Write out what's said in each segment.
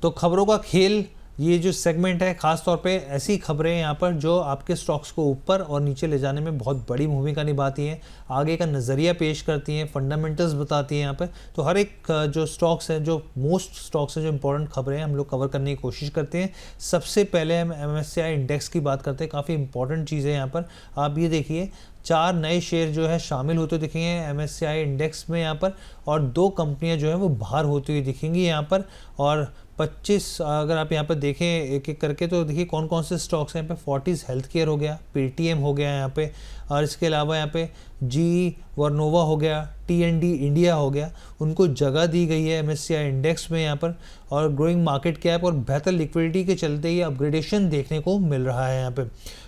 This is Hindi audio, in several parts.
तो खबरों का खेल, ये जो सेगमेंट है खास तौर पे ऐसी खबरें यहाँ पर जो आपके स्टॉक्स को ऊपर और नीचे ले जाने में बहुत बड़ी भूमिका निभाती हैं, आगे का नज़रिया पेश करती हैं, फंडामेंटल्स बताती हैं यहाँ पे। तो हर एक जो स्टॉक्स हैं, जो मोस्ट स्टॉक्स हैं, जो इंपॉर्टेंट खबरें हैं, हम लोग कवर करने की कोशिश करते हैं। सबसे पहले हम MSCI इंडेक्स की बात करते हैं। काफ़ी इंपॉर्टेंट चीज़ है यहाँ पर। आप ये देखिए 4 नए शेयर जो है शामिल होते दिखेंगे MSCI इंडेक्स में यहाँ पर, और 2 कंपनियां जो है वो बाहर होती हुई दिखेंगी यहाँ पर। और 25 अगर आप यहाँ पर देखें एक एक करके, तो देखिए कौन कौन से स्टॉक्स हैं यहाँ पे। फोर्टिस हेल्थ केयर हो गया, पेटीएम हो गया यहाँ पे, और इसके अलावा यहाँ पे जी वर्नोवा हो गया, TND इंडिया हो गया। उनको जगह दी गई है MSCI इंडेक्स में यहाँ पर, और ग्रोइंग मार्केट कैप और बेहतर लिक्विडिटी के चलते ये अपग्रेडेशन देखने को मिल रहा है यहाँ पे।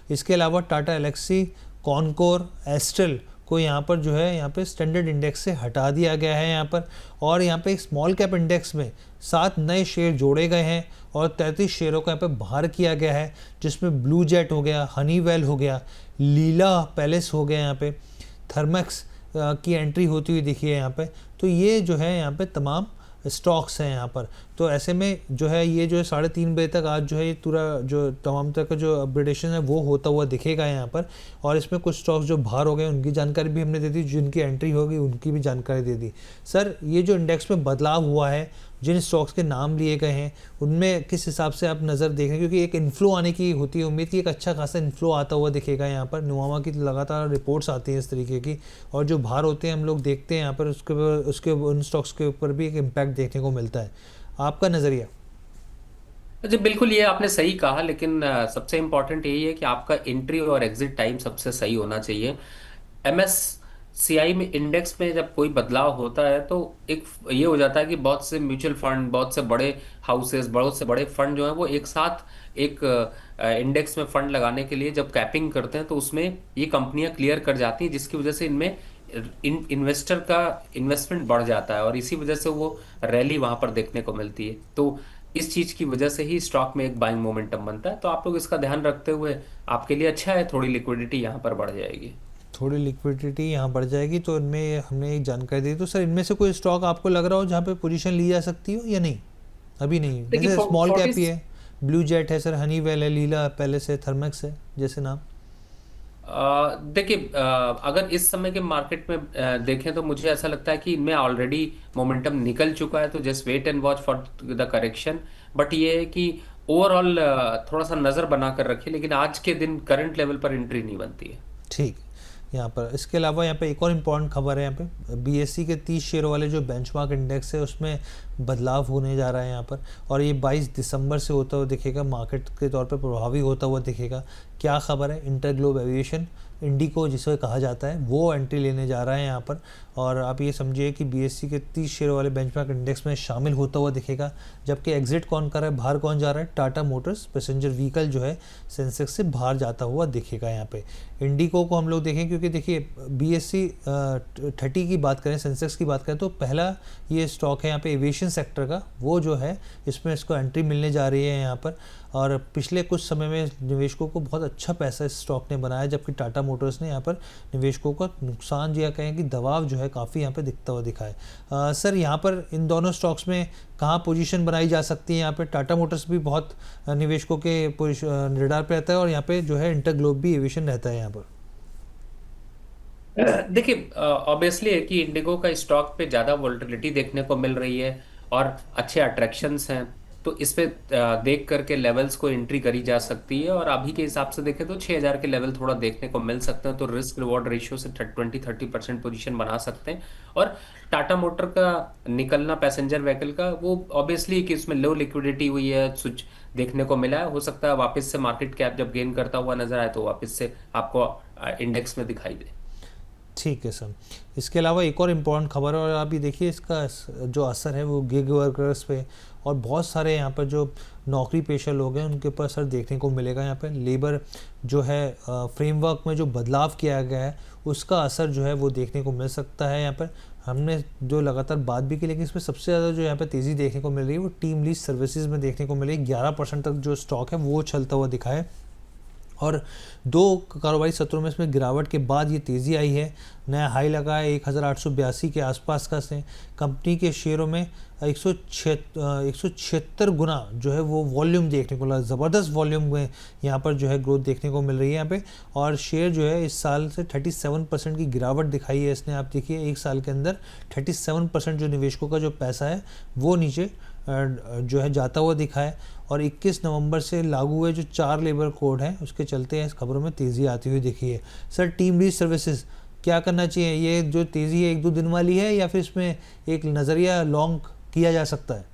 इसके अलावा टाटा एलेक्सी, कॉनकोर, एस्ट्रल को यहाँ पर जो है यहाँ पे स्टैंडर्ड इंडेक्स से हटा दिया गया है यहाँ पर। और यहाँ पे स्मॉल कैप इंडेक्स में 7 नए शेयर जोड़े गए हैं और 33 शेयरों को यहाँ पे बाहर किया गया है, जिसमें ब्लू जेट हो गया, हनीवेल हो गया, लीला पैलेस हो गया, यहाँ पे थर्मैक्स की एंट्री होती हुई दिखी है यहाँ पे। तो ये जो है यहाँ पे तमाम स्टॉक्स हैं यहाँ पर। तो ऐसे में जो है ये जो है 3:30 बजे तक आज जो है ये पूरा जो तमाम तरह का जो अपग्रेडेशन है वो होता हुआ दिखेगा यहाँ पर। और इसमें कुछ स्टॉक्स जो बाहर हो गए उनकी जानकारी भी हमने दे दी, जिनकी एंट्री होगी उनकी भी जानकारी दे दी। सर, ये जो इंडेक्स में बदलाव हुआ है, जिन स्टॉक्स के नाम लिए गए हैं, उनमें किस हिसाब से आप नज़र देख रहे हैं? क्योंकि एक इन्फ्लो आने की होती है उम्मीद की, एक अच्छा खासा इन्फ्लो आता हुआ दिखेगा यहाँ पर। नुवामा की लगातार रिपोर्ट्स आती हैं इस तरीके की, और जो बाहर होते हैं हम लोग देखते हैं यहाँ पर, उसके उन स्टॉक्स के ऊपर भी एक इम्पैक्ट देखने को मिलता है। आपका नज़रिया? जी बिल्कुल, ये आपने सही कहा, लेकिन सबसे इम्पोर्टेंट यही है कि आपका एंट्री और एग्जिट टाइम सबसे सही होना चाहिए। MSCI में इंडेक्स में जब कोई बदलाव होता है तो एक ये हो जाता है कि बहुत से म्यूचुअल फंड, बहुत से बड़े हाउसेस, बहुत से बड़े फंड जो हैं वो एक साथ एक इंडेक्स में फंड लगाने के लिए जब कैपिंग करते हैं तो उसमें ये कंपनियां क्लियर कर जाती हैं, जिसकी वजह से इनमें इन्वेस्टर का इन्वेस्टमेंट बढ़ जाता है और इसी वजह से वो रैली वहां पर देखने को मिलती है। तो इस चीज की वजह से ही स्टॉक में एक बाइंग मोमेंटम बनता है। तो आप लोग इसका ध्यान रखते हुए, आपके लिए अच्छा है, थोड़ी लिक्विडिटी यहाँ पर बढ़ जाएगी। थोड़ी लिक्विडिटी यहाँ बढ़ जाएगी, तो इनमें हमने एक जानकारी दी। तो सर, इनमें से कोई स्टॉक आपको लग रहा हो जहाँ पे पोजीशन ली जा सकती हो या नहीं? अभी नहीं, देखिए जैसे स्मॉल कैप ही 40। है, ब्लू जेट है सर, हनीवेल है, लीला पैलेस है, थर्मैक्स है, जैसे नाम। देखिए, अगर इस समय के मार्केट में देखें तो मुझे ऐसा लगता है कि इनमें ऑलरेडी मोमेंटम निकल चुका है, तो just wait and watch for the correction. But ये है कि ओवरऑल थोड़ा सा नजर बना कर रखिए, लेकिन आज के दिन करंट लेवल पर एंट्री नहीं बनती है। ठीक। यहाँ पर इसके अलावा यहाँ पे एक और इम्पॉर्टेंट खबर है। यहाँ पे BSE के 30 शेयरों वाले जो बेंचमार्क इंडेक्स है उसमें बदलाव होने जा रहा है यहाँ पर, और ये 22 दिसंबर से होता हुआ दिखेगा, मार्केट के तौर पे प्रभावी होता हुआ दिखेगा। क्या खबर है? इंटरग्लोब एविएशन, इंडिको जिसे कहा जाता है, वो एंट्री लेने जा रहा है यहाँ पर। और आप ये समझिए कि BSE के 30 शेयरों वाले बेंचमार्क इंडेक्स में शामिल होता हुआ दिखेगा। जबकि एग्जिट कौन कर रहा है, बाहर कौन जा रहा है? टाटा मोटर्स पैसेंजर व्हीकल जो है सेंसेक्स से बाहर जाता हुआ दिखेगा यहाँ पे। इंडिको को हम लोग देखें, क्योंकि देखिए BSE 30 की बात करें, सेंसेक्स की बात करें, तो पहला ये स्टॉक है यहाँ पे एविएशन सेक्टर का, वो जो है इसमें इसको एंट्री मिलने जा रही है यहाँ पर। और पिछले कुछ समय में निवेशकों को बहुत अच्छा पैसा इस स्टॉक ने बनाया, जबकि टाटा मोटर्स ने यहाँ पर निवेशकों का नुकसान, या कहें कि दबाव जो है काफ़ी यहाँ पे दिखता हुआ दिखा है। सर, यहाँ पर इन दोनों स्टॉक्स में कहाँ पोजीशन बनाई जा सकती है? यहाँ पे टाटा मोटर्स भी बहुत निवेशकों के रडार पे रहता है, और यहाँ पे जो है इंटरग्लोब भी एविएशन रहता है यहाँ पर। देखिए, ऑब्वियसली है कि इंडिगो का स्टॉक पे ज्यादा वोलेटिलिटी देखने को मिल रही है और अच्छे अट्रैक्शंस हैं, तो इस पे देख करके लेवल्स को एंट्री करी जा सकती है। और अभी के हिसाब से देखें तो 6000 के लेवल थोड़ा देखने को मिल सकते हैं, तो रिस्क रिवॉर्ड रेशियो से 20-30% पोजीशन बना सकते हैं। और टाटा मोटर का निकलना पैसेंजर व्हीकल का, वो ऑब्वियसली कि उसमें लो लिक्विडिटी हुई है, कुछ देखने को मिला है। हो सकता है वापस से मार्केट कैप जब गेन करता हुआ नजर आए तो वापस से आपको इंडेक्स में दिखाई दे। ठीक है सर। इसके अलावा एक और इम्पॉर्टेंट खबर है, और आप ये देखिए इसका जो असर है वो गिग वर्कर्स पे और बहुत सारे यहाँ पर जो नौकरी पेशा लोग हैं उनके ऊपर असर देखने को मिलेगा। यहाँ पे लेबर जो है फ्रेमवर्क में जो बदलाव किया गया है उसका असर जो है वो देखने को मिल सकता है। यहाँ पर हमने जो लगातार बात भी की, लेकिन इसमें सबसे ज़्यादा जो यहाँ पे तेज़ी देखने को मिल रही है वो टीम लीज सर्विसेज में देखने को मिली। 11% तक जो स्टॉक है वो चलता हुआ दिखा है। और दो कारोबारी सत्रों में इसमें गिरावट के बाद ये तेज़ी आई है, नया हाई लगा है 1882 के आसपास का से। कंपनी के शेयरों में 176 गुना जो है वो वॉल्यूम देखने को मिला, ज़बरदस्त वॉल्यूम में यहाँ पर जो है ग्रोथ देखने को मिल रही है यहाँ पे। और शेयर जो है इस साल से 37% की गिरावट दिखाई है इसने। आप देखिए एक साल के अंदर 37% जो निवेशकों का जो पैसा है वो नीचे जो है जाता हुआ दिखा है। और 21 नवंबर से लागू हुए जो 4 लेबर कोड हैं उसके चलते इस खबरों में तेज़ी आती हुई दिखी है। सर टीम लीज सर्विसेज क्या करना चाहिए, ये जो तेज़ी है 1-2 दिन वाली है या फिर इसमें एक नज़रिया लॉन्ग किया जा सकता है?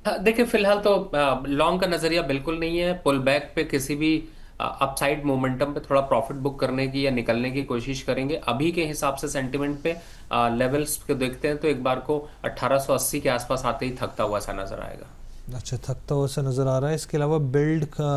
हाँ, देखिए फिलहाल तो लॉन्ग का नजरिया बिल्कुल नहीं है। पुल बैक पे किसी भी अपसाइड मोमेंटम पे थोड़ा प्रॉफिट बुक करने की या निकलने की कोशिश करेंगे। अभी के हिसाब से सेंटिमेंट पे लेवल्स के देखते हैं तो एक बार को 1880 के आसपास आते ही थकता हुआ सा नजर आएगा। अच्छा, थकता हुआ सा नज़र आ रहा है। इसके अलावा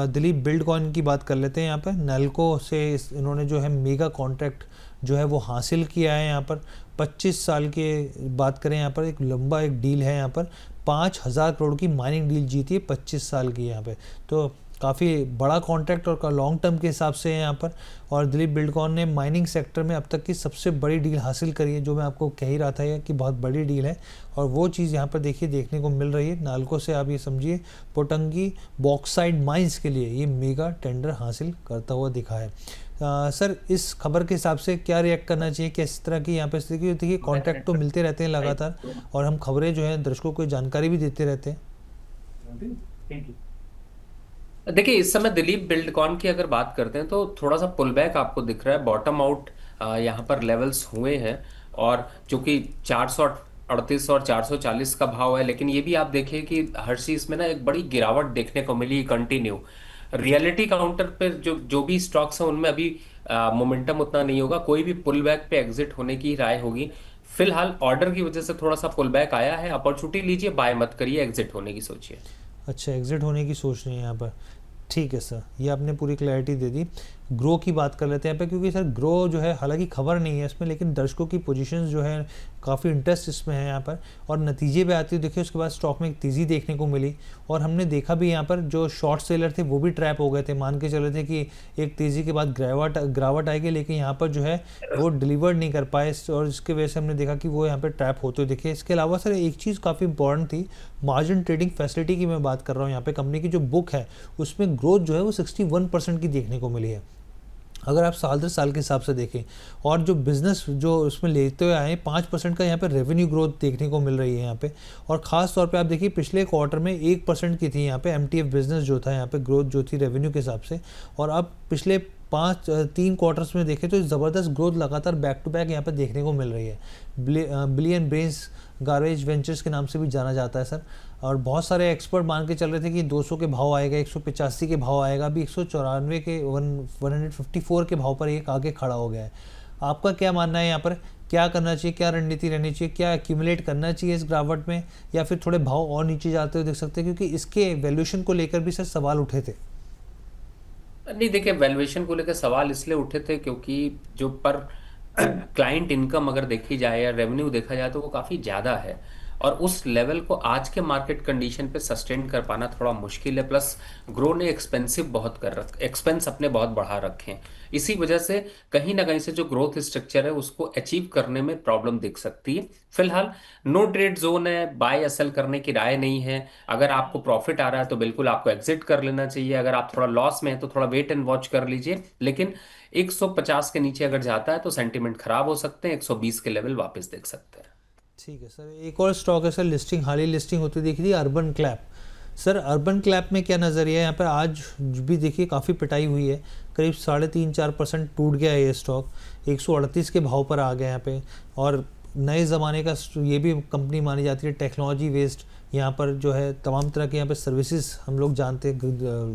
दिलीप बिल्ड कॉइन की बात कर लेते हैं। यहाँ पर नैल्को से इन्होंने जो है मेगा कॉन्ट्रैक्ट जो है वो हासिल किया है। यहाँ पर 25 साल के बात करें, यहाँ पर एक लंबा एक डील है। यहाँ पर 5,000 करोड़ की माइनिंग डील जीती है 25 साल की यहाँ पे, तो काफ़ी बड़ा कॉन्ट्रैक्ट और लॉन्ग टर्म के हिसाब से है यहाँ पर। और दिलीप बिल्डकॉन ने माइनिंग सेक्टर में अब तक की सबसे बड़ी डील हासिल करी है, जो मैं आपको कह ही रहा था ये कि बहुत बड़ी डील है। और वो चीज़ यहाँ पर देखिए देखने को मिल रही है। नालको से आप ये समझिए पोटंगी बॉक्साइड माइंस के लिए ये मेगा टेंडर हासिल करता हुआ दिखा है। सर इस खबर के हिसाब से क्या रिएक्ट करना चाहिए, किस तरह की यहाँ पर स्थिति? देखिए कॉन्ट्रैक्ट तो मिलते रहते हैं लगातार और हम खबरें जो है दर्शकों को जानकारी भी देते रहते हैं। देखिए इस समय दिलीप बिल्डकॉन की अगर बात करते हैं तो थोड़ा सा पुल बैक आपको दिख रहा है। बॉटम आउट यहाँ पर लेवल्स हुए हैं और जो कि 438 और 440 का भाव है। लेकिन ये भी आप देखिए कि हर चीज में ना एक बड़ी गिरावट देखने को मिली कंटिन्यू। रियलिटी काउंटर पे जो जो भी स्टॉक्स हैं उनमें अभी मोमेंटम उतना नहीं होगा। कोई भी पुल बैक पे एग्जिट होने की राय होगी। फिलहाल ऑर्डर की वजह से थोड़ा सा पुल बैक आया है। अपॉर्चुनिटी लीजिए, बाय मत करिए, एग्जिट होने की सोचिए। अच्छा, एग्जिट होने की सोच रही है यहाँ पर। ठीक है सर, ये आपने पूरी क्लैरिटी दे दी। ग्रो की बात कर लेते हैं यहाँ पे, क्योंकि सर ग्रो जो है हालांकि खबर नहीं है इसमें, लेकिन दर्शकों की पोजीशंस जो है काफ़ी इंटरेस्ट इसमें है यहाँ पर। और नतीजे पे आती है देखिए उसके बाद स्टॉक में एक तेज़ी देखने को मिली और हमने देखा भी यहाँ पर जो शॉर्ट सेलर थे वो भी ट्रैप हो गए थे। मान के चले थे कि एक तेज़ी के बाद गिरावट आएगी, लेकिन यहाँ पर जो है वो डिलीवर नहीं कर पाए और इसके वजह से हमने देखा कि वो यहाँ पर ट्रैप होते हुए दिखे। इसके अलावा सर एक चीज़ काफ़ी इंपॉर्टेंट थी, मार्जिन ट्रेडिंग फैसिलिटी की मैं बात कर रहा हूँ यहाँ पे। कंपनी की जो बुक है उसमें ग्रोथ जो है वो 61% की देखने को मिली है अगर आप साल दर साल के हिसाब से देखें। और जो बिज़नेस जो उसमें लेते हुए आए 5% का यहाँ पे रेवेन्यू ग्रोथ देखने को मिल रही है यहाँ पे। और ख़ास तौर पे आप देखिए पिछले क्वार्टर में 1% की थी यहाँ पे एमटीएफ बिजनेस जो था यहाँ पे ग्रोथ जो थी रेवेन्यू के हिसाब से। और अब पिछले 3 क्वार्टर्स में देखें तो ज़बरदस्त ग्रोथ लगातार बैक टू बैक यहाँ पे देखने को मिल रही है। बिलियन ब्रेन्स गार्बेज वेंचर्स के नाम से भी जाना जाता है सर। और बहुत सारे एक्सपर्ट मान के चल रहे थे कि 200 के भाव आएगा, 185 के भाव आएगा, अभी 194 के 154 के भाव पर एक आगे खड़ा हो गया है। आपका क्या मानना है यहाँ पर, क्या करना चाहिए, क्या रणनीति रहनी चाहिए, क्या एक्यूमुलेट करना चाहिए इस गिरावट में, या फिर थोड़े भाव और नीचे जाते हुए देख सकते हैं? क्योंकि इसके वैल्यूएशन को लेकर भी सर सवाल उठे थे। नहीं, देखिए वैल्यूएशन को लेकर सवाल इसलिए उठे थे क्योंकि जो पर क्लाइंट इनकम अगर देखी जाए या रेवेन्यू देखा जाए तो वो काफी ज्यादा है। और उस लेवल को आज के मार्केट कंडीशन पे सस्टेन कर पाना थोड़ा मुश्किल है। प्लस ग्रो ने एक्सपेंस अपने बहुत बढ़ा रखे हैं। इसी वजह से कहीं ना कहीं से जो ग्रोथ स्ट्रक्चर है उसको अचीव करने में प्रॉब्लम दिख सकती है। फिलहाल नो ट्रेड जोन है, बाय या सेल करने की राय नहीं है। अगर आपको प्रॉफिट आ रहा है तो बिल्कुल आपको एग्जिट कर लेना चाहिए। अगर आप थोड़ा लॉस में है तो थोड़ा वेट एंड वॉच कर लीजिए। लेकिन 150 के नीचे अगर जाता है तो सेंटीमेंट खराब हो सकते हैं। 120 के लेवल वापस देख सकते हैं। ठीक है सर, एक और स्टॉक है सर लिस्टिंग, हाल ही लिस्टिंग होती दिख रही है, urban clap. Sir urban clap में क्या नज़रिया है यहाँ पर? आज भी देखिए काफ़ी पिटाई हुई है, करीब 3.5-4% टूट गया है ये स्टॉक, 138 के भाव पर आ गया यहाँ पे। और नए ज़माने का ये भी कंपनी मानी जाती है, टेक्नोलॉजी वेस्ट। यहाँ पर जो है तमाम तरह के यहाँ पे सर्विसेज हम लोग जानते हैं,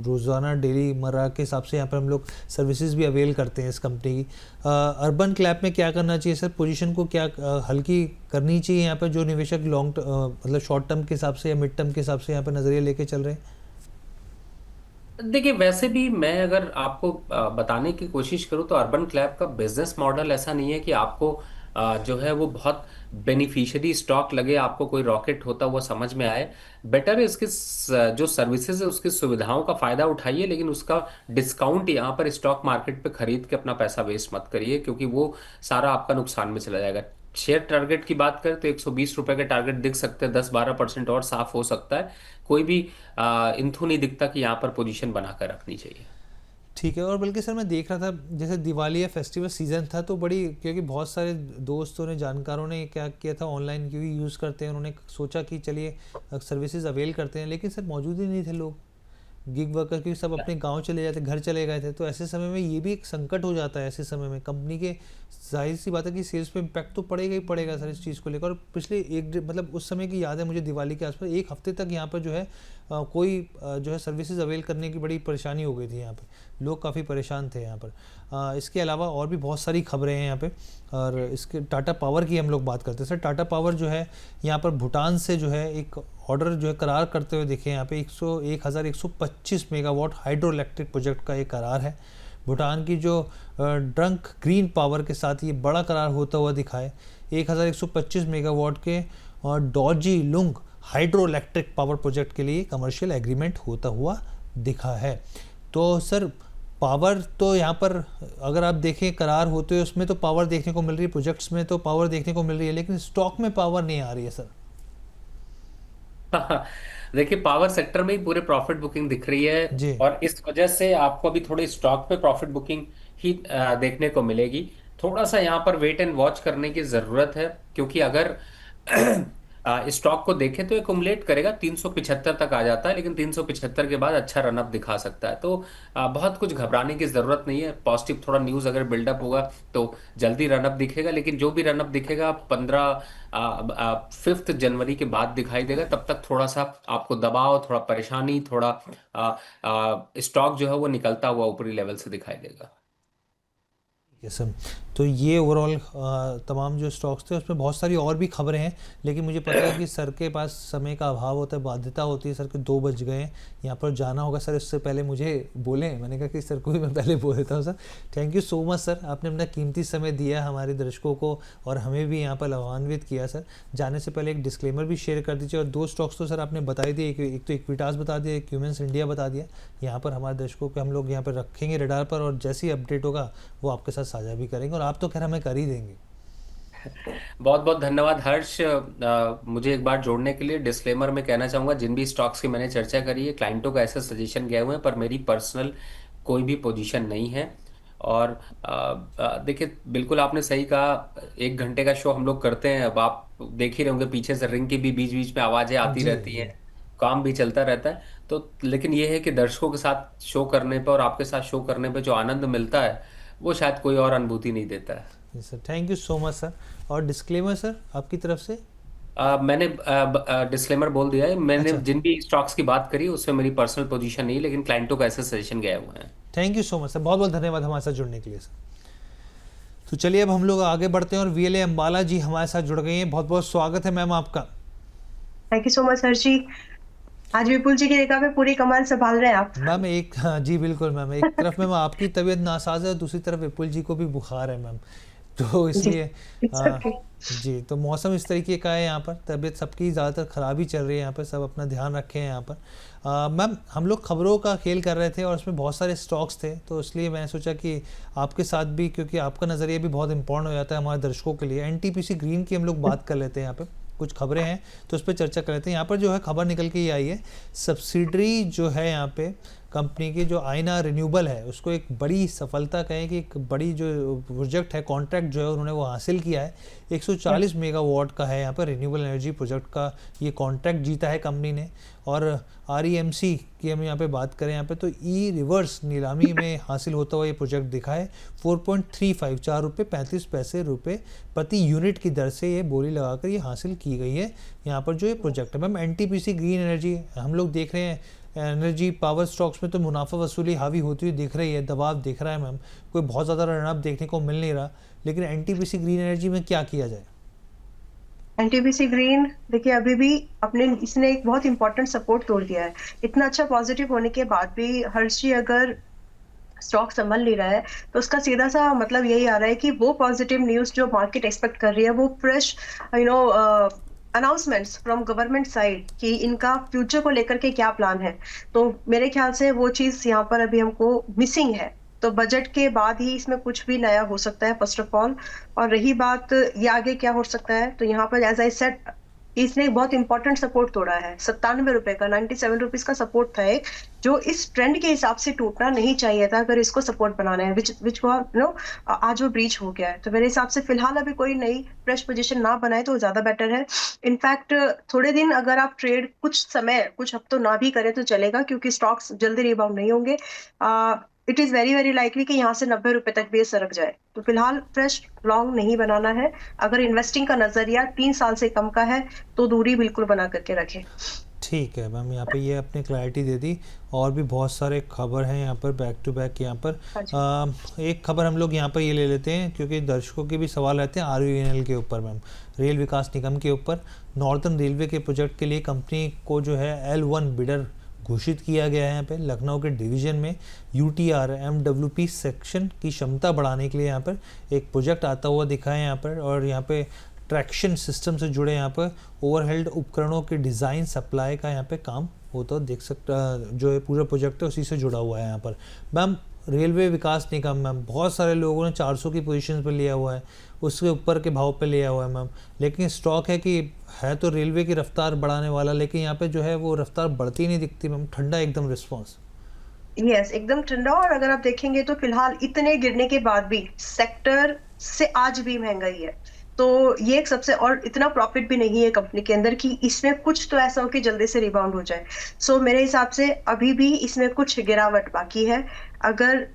रोज़ाना डेली मर्रा के हिसाब से यहाँ पर हम लोग सर्विसेज भी अवेल करते हैं इस कंपनी की। अर्बन क्लैप में क्या करना चाहिए सर? पोजीशन को क्या हल्की करनी चाहिए यहाँ पर जो निवेशक लॉन्ग मतलब शॉर्ट टर्म के हिसाब से या मिड टर्म के हिसाब से यहाँ पर नज़रिया लेके चल रहे हैं? देखिए वैसे भी मैं अगर आपको बताने की कोशिश करूं तो अर्बन क्लैब का बिजनेस मॉडल ऐसा नहीं है कि आपको जो है वो बहुत बेनिफिशियरी स्टॉक लगे, आपको कोई रॉकेट होता हुआ समझ में आए। बेटर है इसकी जो सर्विसेज है उसकी सुविधाओं का फायदा उठाइए, लेकिन उसका डिस्काउंट यहाँ पर स्टॉक मार्केट पे खरीद के अपना पैसा वेस्ट मत करिए, क्योंकि वो सारा आपका नुकसान में चला जाएगा। शेयर टारगेट की बात करें तो 120 रुपए के टारगेट दिख सकते हैं, 10-12% और साफ हो सकता है। कोई भी इंथू नहीं दिखता कि यहाँ पर पोजीशन बनाकर रखनी चाहिए। ठीक है। और बल्कि सर मैं देख रहा था जैसे दिवाली या फेस्टिवल सीज़न था तो बड़ी, क्योंकि बहुत सारे दोस्तों ने, जानकारों ने क्या किया था, ऑनलाइन क्योंकि यूज़ करते हैं, उन्होंने सोचा कि चलिए सर्विसेज अवेल करते हैं, लेकिन सर मौजूद ही नहीं थे लोग, गिग वर्कर की सब अपने गांव चले जाते, घर चले गए थे। तो ऐसे समय में ये भी एक संकट हो जाता है, ऐसे समय में कंपनी के, जाहिर सी बात है कि सेल्स पे इम्पैक्ट तो पड़ेगा ही पड़ेगा सर इस चीज़ को लेकर। और पिछले मतलब उस समय की याद है मुझे, दिवाली के आसपास एक हफ्ते तक यहाँ पर जो है कोई जो है सर्विसेज अवेल करने की बड़ी परेशानी हो गई थी यहाँ पे, लोग काफ़ी परेशान थे यहाँ पर। इसके अलावा और भी बहुत सारी खबरें हैं यहाँ पे। और इसके टाटा पावर की हम लोग बात करते हैं सर। टाटा पावर जो है यहाँ पर भूटान से जो है एक ऑर्डर जो है करार करते हुए दिखे यहाँ पे 1125 मेगावाट हाइड्रो इलेक्ट्रिक प्रोजेक्ट का एक करार है। भूटान की जो ड्रंक ग्रीन पावर के साथ ये बड़ा करार होता हुआ दिखा है। 1125 मेगावाट के डॉजी लुंग हाइड्रो इलेक्ट्रिक पावर प्रोजेक्ट के लिए कमर्शियल एग्रीमेंट होता हुआ दिखा है। तो सर पावर तो यहाँ पर अगर आप देखें करार होते हुए उसमें तो पावर देखने को मिल रही है, प्रोजेक्ट्स में तो पावर देखने को मिल रही है, लेकिन स्टॉक में पावर नहीं आ रही है सर। देखिए, पावर सेक्टर में ही पूरे प्रॉफिट बुकिंग दिख रही है, जी और इस वजह से आपको अभी थोड़ी स्टॉक पे प्रॉफिट बुकिंग ही देखने को मिलेगी। थोड़ा सा यहाँ पर वेट एंड वॉच करने की जरूरत है, क्योंकि अगर स्टॉक को देखें तो एकुमुलेट करेगा 375 तक आ जाता है, लेकिन 375 के बाद अच्छा रनअप दिखा सकता है। तो बहुत कुछ घबराने की जरूरत नहीं है। पॉजिटिव थोड़ा न्यूज अगर बिल्डअप होगा तो जल्दी रनअप दिखेगा, लेकिन जो भी रनअप दिखेगा 5 जनवरी के बाद दिखाई देगा। तब तक थोड़ा सा आपको दबाव, थोड़ा परेशानी, थोड़ा स्टॉक जो है वो निकलता हुआ ऊपरी लेवल से दिखाई देगा। Yes sir. तो ये ओवरऑल तमाम जो स्टॉक्स थे उसमें बहुत सारी और भी खबरें हैं, लेकिन मुझे पता है कि सर के पास समय का अभाव होता है, बाध्यता होती है, सर के 2 बज गए हैं, यहाँ पर जाना होगा सर। इससे पहले मुझे बोले, मैंने कहा कि सर को भी मैं पहले बोल देता हूँ। Sir thank you so much sir, आपने अपना कीमती समय दिया हमारे दर्शकों को और हमें भी यहाँ पर लाभान्वित किया सर। जाने से पहले एक डिस्क्लेमर भी शेयर कर दीजिए। और 2 स्टॉक्स तो सर आपने बता ही दिए, एक तो इक्विटास बता दिया, एक क्यूमेंस इंडिया बता दिया। यहाँ पर हमारे दर्शकों को हम लोग यहाँ पर रखेंगे रडार पर, और जैसी अपडेट होगा वो आपके साथ साझा भी करेंगे, और आप तो खैर हमें कर ही देंगे। बहुत बहुत धन्यवाद हर्ष, मुझे एक बार जोड़ने के लिए। डिस्क्लेमर में कहना चाहूंगा, जिन भी स्टॉक्स की मैंने चर्चा करी है, क्लाइंटों का ऐसे सजेशन गए हुए हैं, पर मेरी पर्सनल कोई भी पोजीशन नहीं है। और देखिए, बिल्कुल आपने सही कहा, 1 घंटे का शो हम लोग करते हैं। अब आप देख ही रहे होंगे पीछे से रिंग की भी बीच बीच में आवाजें आती जी रहती जी हैं, काम भी चलता रहता है। तो लेकिन ये है कि दर्शकों के साथ शो करने पे और आपके साथ शो करने पे जो आनंद मिलता है, वो शायद कोई और अनुभूति नहीं देता है। जी sir, thank you so much sir. और डिस्क्लेमर सर आपकी तरफ से। मैंने डिस्क्लेमर बोल दिया है। मैंने अच्छा, जिन भी स्टॉक्स की बात करी उसमें मेरी पर्सनल पोजीशन नहीं है, लेकिन क्लाइंटों का ऐसे सजेशन गए हुए हैं। Thank you so much sir, बहुत बहुत धन्यवाद हमारे साथ जुड़ने के लिए सर। तो चलिए अब हम लोग आगे बढ़ते हैं, और वीएलए अंबाला जी हमारे साथ जुड़ गई हैं। बहुत बहुत स्वागत है मैम आपका। थैंक यू सो मच हर्ष जी। आज विपुल जी की जगह पे पूरी कमान संभाल रहे हैं आप। मैम एक, हाँ जी बिल्कुल मैम, एक तरफ मैम आपकी तबीयत नासाज है, दूसरी तरफ विपुल जी को भी बुखार है मैम, तो जी, इसलिए इट्स आ, ओके। जी, तो मौसम इस तरीके का है यहाँ पर, तबीयत सबकी ज़्यादातर ख़राब ही चल रही है यहाँ पर, सब अपना ध्यान रखें यहाँ पर। मैम हम लोग खबरों का खेल कर रहे थे और उसमें बहुत सारे स्टॉक्स थे, तो इसलिए मैंने सोचा कि आपके साथ भी, क्योंकि आपका नज़रिया भी बहुत इंपॉर्टेंट हो जाता है हमारे दर्शकों के लिए, एनटीपीसी ग्रीन की हम लोग बात कर लेते हैं। यहाँ पे कुछ खबरें हैं तो उस पर चर्चा कर लेते हैं। यहाँ पर जो है खबर निकल के ये आई है, सब्सिडरी जो है यहाँ पे कंपनी की जो आयना रिन्यूएबल है, उसको एक बड़ी सफलता कहें कि एक बड़ी जो प्रोजेक्ट है, कॉन्ट्रैक्ट जो है उन्होंने वो हासिल किया है। 140 मेगावाट का है यहाँ पर रिन्यूएबल एनर्जी प्रोजेक्ट का ये कॉन्ट्रैक्ट जीता है कंपनी ने। और आरईएमसी की हम यहाँ पे बात करें यहाँ पे, तो ई रिवर्स नीलामी में हासिल होता हुआ ये प्रोजेक्ट दिखा है। 4.35 ₹4.35 प्रति यूनिट की दर से ये बोली लगाकर ये हासिल की गई है यहाँ पर जो ये प्रोजेक्ट है। मैम एनटीपीसी ग्रीन एनर्जी हम लोग देख रहे हैं, एनर्जी पावर स्टॉक्स में तो मुनाफा वसूली हावी होती हुई दिख रही है, दबाव दिख रहा है मैम, कोई बहुत ज़्यादा रनअप देखने को मिल नहीं रहा, लेकिन एनटीपीसी ग्रीन एनर्जी में क्या किया जाए? एनटीपीसी ग्रीन देखिए अभी भी अपने इसने एक बहुत इंपॉर्टेंट सपोर्ट तोड़ दिया है। इतना अच्छा पॉजिटिव होने के बाद भी हर्ष जी अगर स्टॉक संभल नहीं रहा है, तो उसका सीधा सा मतलब यही आ रहा है कि वो पॉजिटिव न्यूज जो मार्केट एक्सपेक्ट कर रही है, वो fresh you know announcements from government side कि इनका फ्यूचर को लेकर के क्या प्लान है, तो मेरे ख्याल से वो चीज यहाँ पर अभी हमको मिसिंग है। तो बजट के बाद ही इसमें कुछ भी नया हो सकता है फर्स्ट ऑफ ऑल। और रही बात ये आगे क्या हो सकता है, तो यहाँ पर एज आई सेड इसने एक बहुत इंपॉर्टेंट सपोर्ट तोड़ा है, 97 रुपए का, 97 रुपीज का सपोर्ट था एक, जो इस ट्रेंड के हिसाब से टूटना नहीं चाहिए था अगर इसको सपोर्ट बनाना है, विच आज वो ब्रीच हो गया है। तो मेरे हिसाब से फिलहाल अभी कोई नई फ्रेश पोजीशन ना बनाए तो ज्यादा बेटर है। इनफैक्ट थोड़े दिन अगर आप ट्रेड कुछ समय कुछ हफ्तों ना भी करें तो चलेगा, क्योंकि स्टॉक्स जल्दी रिबाउंड नहीं होंगे। It is very very likely कि यहाँ से 90 रुपए तक भी ये सरक जाए। तो फिलहाल फ्रेश लॉन्ग नहीं बनाना है। अगर इन्वेस्टिंग का नजरिया 3 साल से कम का है तो दूरी बिल्कुल बना करके रखें। ठीक है मैम, यहाँ पे ये अपनी क्लैरिटी दे दी। और भी बहुत सारे खबर हैं यहाँ पर बैक टू बैक। यहाँ पर हाँ जी। एक खबर हम लोग यहाँ पर ये ले लेते हैं, क्योंकि दर्शकों के भी सवाल रहते हैं RVNL के ऊपर मैम, रेल विकास निगम के ऊपर। नॉर्दर्न रेलवे के प्रोजेक्ट के लिए कंपनी को जो है L1 बिडर घोषित किया गया है। यहाँ पे लखनऊ के डिवीजन में UTR MWP सेक्शन की क्षमता बढ़ाने के लिए यहाँ पर एक प्रोजेक्ट आता हुआ दिखा है यहाँ पर। और यहाँ पे ट्रैक्शन सिस्टम से जुड़े यहाँ पर ओवरहेड उपकरणों के डिज़ाइन सप्लाई का यहाँ पे काम होता देख सकता, जो है पूरा प्रोजेक्ट है उसी से जुड़ा हुआ है यहाँ पर। मैम रेलवे विकास निगम मैम बहुत सारे लोगों ने 400 की पोजीशन पर लिया हुआ है, उसके ऊपर के भाव पे लिया हुआ है मैम, लेकिन स्टॉक है कि है तो रेलवे की रफ्तार बढ़ाने वाला, लेकिन यहाँ पे जो है वो रफ्तार बढ़ती नहीं दिखती मैम, ठंडा एकदम रिस्पॉन्स। यस, एकदम ठंडा। और अगर आप देखेंगे तो फिलहाल इतने गिरने के बाद भी सेक्टर से आज भी महंगाई है, तो ये एक सबसे, और इतना प्रॉफिट भी नहीं है कंपनी के अंदर कि इसमें कुछ तो ऐसा हो कि जल्दी से रिबाउंड हो जाए। सो मेरे हिसाब से अभी भी इसमें कुछ गिरावट बाकी है। अगर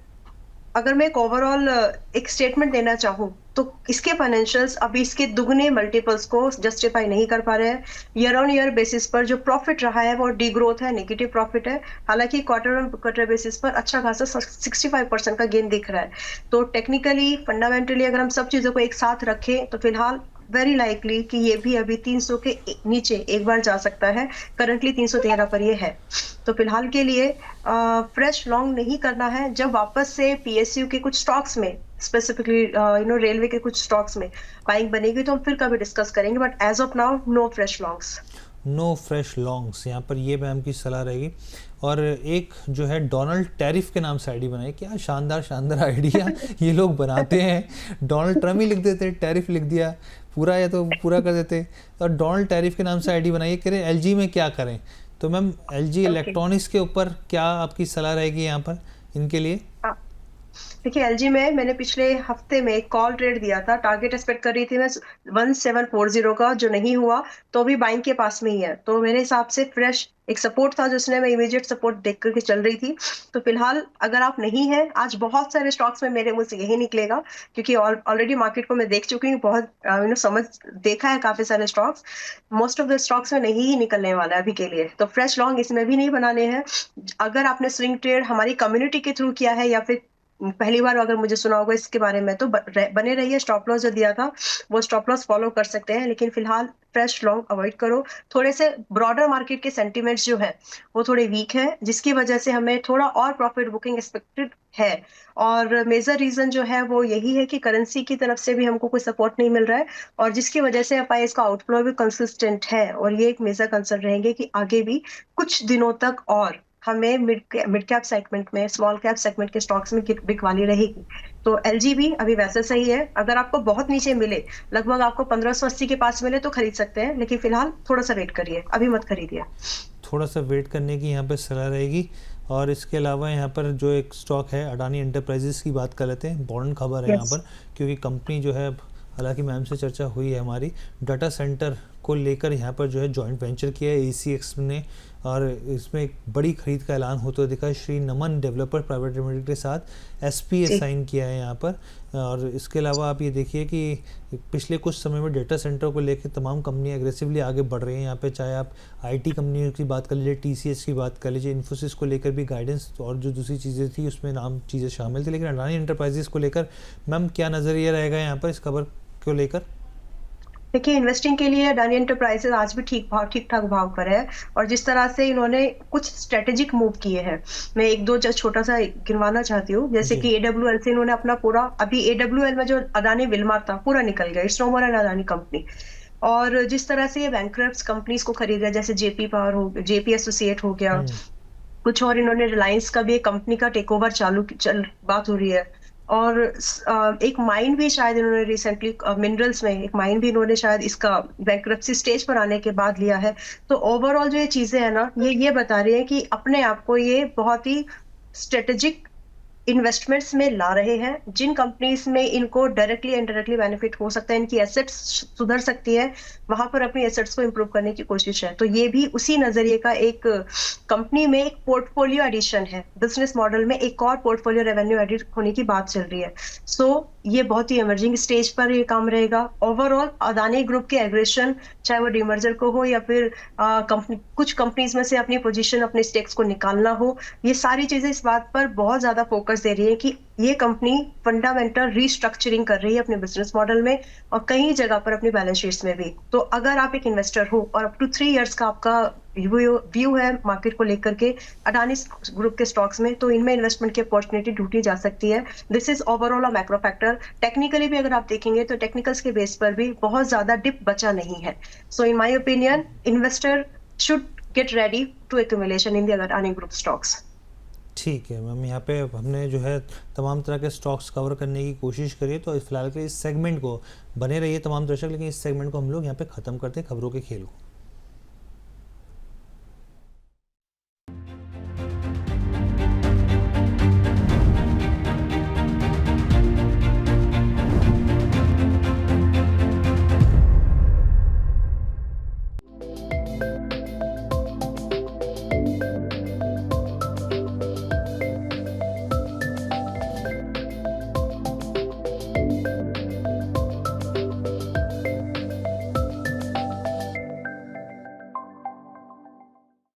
अगर मैं एक ओवरऑल एक स्टेटमेंट देना चाहूँ तो इसके फाइनेंशियल्स अभी इसके दुगने मल्टीपल्स को जस्टिफाई नहीं कर पा रहे हैं। ईयर ऑन ईयर बेसिस पर जो प्रॉफिट रहा है वो डी ग्रोथ है, नेगेटिव प्रॉफिट है। हालांकि क्वार्टर ऑन क्वार्टर बेसिस पर अच्छा खासा 65% का गेन दिख रहा है। तो टेक्निकली फंडामेंटली अगर हम सब चीजों को एक साथ रखें तो फिलहाल वेरी लाइकली कि ये भी अभी 300 के नीचे एक बार जा सकता है। करंटली 313 पर ये है। तो फिलहाल के लिए फ्रेश लॉन्ग नहीं करना है। जब वापस से PSU के कुछ स्टॉक्स में, स्पेसिफिकली रेलवे के कुछ स्टॉक्स में बाइंग बनेगी तो हम फिर कभी डिस्कस करेंगे, but as of now no fresh longs. No fresh longs, यहाँ पर ये मैम की सलाह रहेगी। और एक जो है डोनाल्ड टैरिफ के नाम से आईडी बनाई, क्या शानदार शानदार आइडिया ये लोग बनाते हैं। डोनाल्ड ट्रम्प ही लिख देते, टैरिफ लिख दिया पूरा, या तो पूरा कर देते। और डोनाल्ड टैरिफ के नाम से आईडी बनाइए, कह रहे LG में क्या करें। तो मैम LG इलेक्ट्रॉनिक्स के ऊपर क्या आपकी सलाह रहेगी यहाँ पर इनके लिए? देखिए, LG में मैंने पिछले हफ्ते में एक कॉल ट्रेड दिया था, टारगेट एक्सपेक्ट कर रही थी मैं 1740 का, जो नहीं हुआ, तो भी बाइंग के पास में ही है। तो मेरे हिसाब से फ्रेश एक सपोर्ट था जिसने मैं इमीडिएट सपोर्ट देख करके चल रही थी। तो फिलहाल अगर आप नहीं है, आज बहुत सारे स्टॉक्स में मेरे मुंह से यही निकलेगा, क्योंकि ऑलरेडी मार्केट को मैं देख चुकी हूँ, बहुत समझ देखा है काफी सारे stocks. Most of the stocks में नहीं ही निकलने वाला है अभी के लिए, तो फ्रेश लॉन्ग इसमें भी नहीं बनाने हैं। अगर आपने स्विंग ट्रेड हमारी कम्युनिटी के थ्रू किया है या फिर पहली बार अगर मुझे सुना होगा इसके बारे में, तो बने रहिए। स्टॉप लॉस जो दिया था वो स्टॉप लॉस फॉलो कर सकते हैं, लेकिन फिलहाल फ्रेश लॉन्ग अवॉइड करो। थोड़े से ब्रॉडर मार्केट के सेंटीमेंट्स जो है वो थोड़े वीक है, जिसकी वजह से हमें थोड़ा और प्रॉफिट बुकिंग एक्सपेक्टेड है। और मेजर रीजन जो है वो यही है कि करेंसी की तरफ से भी हमको कोई सपोर्ट नहीं मिल रहा है, और जिसकी वजह से FIS का आउटफ्लो भी कंसिस्टेंट है। और ये एक मेजर कंसर्न रहेंगे कि आगे भी कुछ दिनों तक और हमें मिड कैप सेगमेंट में, स्मॉल कैप सेगमेंट के स्टॉक्स में बिकवाली रहेगी। तो LG भी अभी वैसे सही है। अगर आपको बहुत नीचे मिले, लगभग आपको 1580 के पास मिले तो खरीद सकते हैं, लेकिन फिलहाल थोड़ा सा वेट करिए, अभी मत खरीदिए। थोड़ा सा वेट करने की यहाँ पर सलाह रहेगी। और इसके अलावा यहाँ पर जो एक स्टॉक है अडानी एंटरप्राइजेस की बात कर लेते हैं। इम्पोर्टेंट खबर है यहाँ पर, क्योंकि कंपनी जो है, हालांकि मैम से चर्चा हुई है हमारी, डाटा सेंटर को लेकर यहाँ पर जो है जॉइंट वेंचर किया है ACX ने, और इसमें एक बड़ी खरीद का ऐलान होते हुए दिखा है। श्री नमन डेवलपर प्राइवेट लिमिटेड के साथ SPA साइन किया है यहाँ पर। और इसके अलावा आप ये देखिए कि पिछले कुछ समय में डेटा सेंटर को लेकर तमाम कंपनियां एग्रेसिवली आगे बढ़ रही हैं यहाँ पे। चाहे आप IT कंपनियों की बात कर लीजिए, TCS की बात कर लीजिए, इन्फोसिस को लेकर भी गाइडेंस और जो दूसरी चीज़ें थी उसमें नाम चीज़ें शामिल थी। लेकिन अडानी एंटरप्राइजेस को लेकर मैम क्या नज़रिया रहेगा यहाँ पर इस खबर को लेकर? देखिए, इन्वेस्टिंग के लिए अडानी एंटरप्राइजेज आज भी ठीक ठाक भाव पर है। और जिस तरह से इन्होंने कुछ स्ट्रेटेजिक मूव किए हैं, मैं एक दो जस्ट छोटा सा गिनवाना चाहती हूँ। जैसे जी। कि एडब्ल्यूएल से इन्होंने अपना पूरा, अभी एडब्ल्यूएल में जो अडानी विलमार था पूरा निकल गया, it's no more an Adani company. और जिस तरह से ये बैंकरप्ट कंपनीज को खरीद रहा है, जैसे जेपी पावर हो, जेपी एसोसिएट हो गया, हम्म। कुछ और इन्होंने रिलायंस का भी एक कंपनी का टेक ओवर बात हो रही है। और एक माइन भी शायद इन्होंने रिसेंटली, मिनरल्स में एक माइन भी इन्होंने शायद इसका बैंकरप्सी स्टेज पर आने के बाद लिया है। तो ओवरऑल जो ये चीजें है ना, ये बता रही है कि अपने आप को ये बहुत ही स्ट्रेटेजिक इन्वेस्टमेंट्स में ला रहे हैं, जिन कंपनीज में इनको डायरेक्टली इनडायरेक्टली बेनिफिट हो सकता है, इनकी एसेट्स सुधर सकती है, वहां पर अपनी एसेट्स को इंप्रूव करने की कोशिश है। तो ये भी उसी नजरिए का एक कंपनी में एक पोर्टफोलियो एडिशन है, बिजनेस मॉडल में एक और पोर्टफोलियो रेवेन्यू एडिट होने की बात चल रही है। सो ये बहुत ही इमर्जिंग स्टेज पर ये काम रहेगा। ओवरऑल अदानी ग्रुप के एग्रेशन, चाहे वो डीमर्जर को हो या फिर कंपनी, कुछ कंपनीज में से अपनी पोजीशन, अपने स्टेक्स को निकालना हो, ये सारी चीजें इस बात पर बहुत ज्यादा फोकस दे रही है कि ये कंपनी फंडामेंटल रीस्ट्रक्चरिंग कर रही है अपने बिजनेस मॉडल में और कई जगह पर अपनी बैलेंस शीट्स में भी। तो अगर आप एक इन्वेस्टर हो और अप टू 3 इयर्स का आपका व्यू है मार्केट को लेकर के अडानी ग्रुप के स्टॉक्स में, तो इनमें इन्वेस्टमेंट की अपॉर्चुनिटी ढूंढी जा सकती है। This is overall a macro factor. Technically भी अगर आप देखेंगे तो टेक्निकल्स के बेस पर भी बहुत ज्यादा डिप बचा नहीं है। So in my opinion, investor should get ready to accumulation in the Adani group stocks. ठीक है मैम, यहाँ पे हमने जो है तमाम तरह के स्टॉक्स कवर करने की कोशिश करी है। तो फिलहाल के इस सेगमेंट को बने रहिए तमाम दर्शक, लेकिन इस सेगमेंट को हम लोग यहाँ पे ख़त्म करते हैं खबरों के खेल को।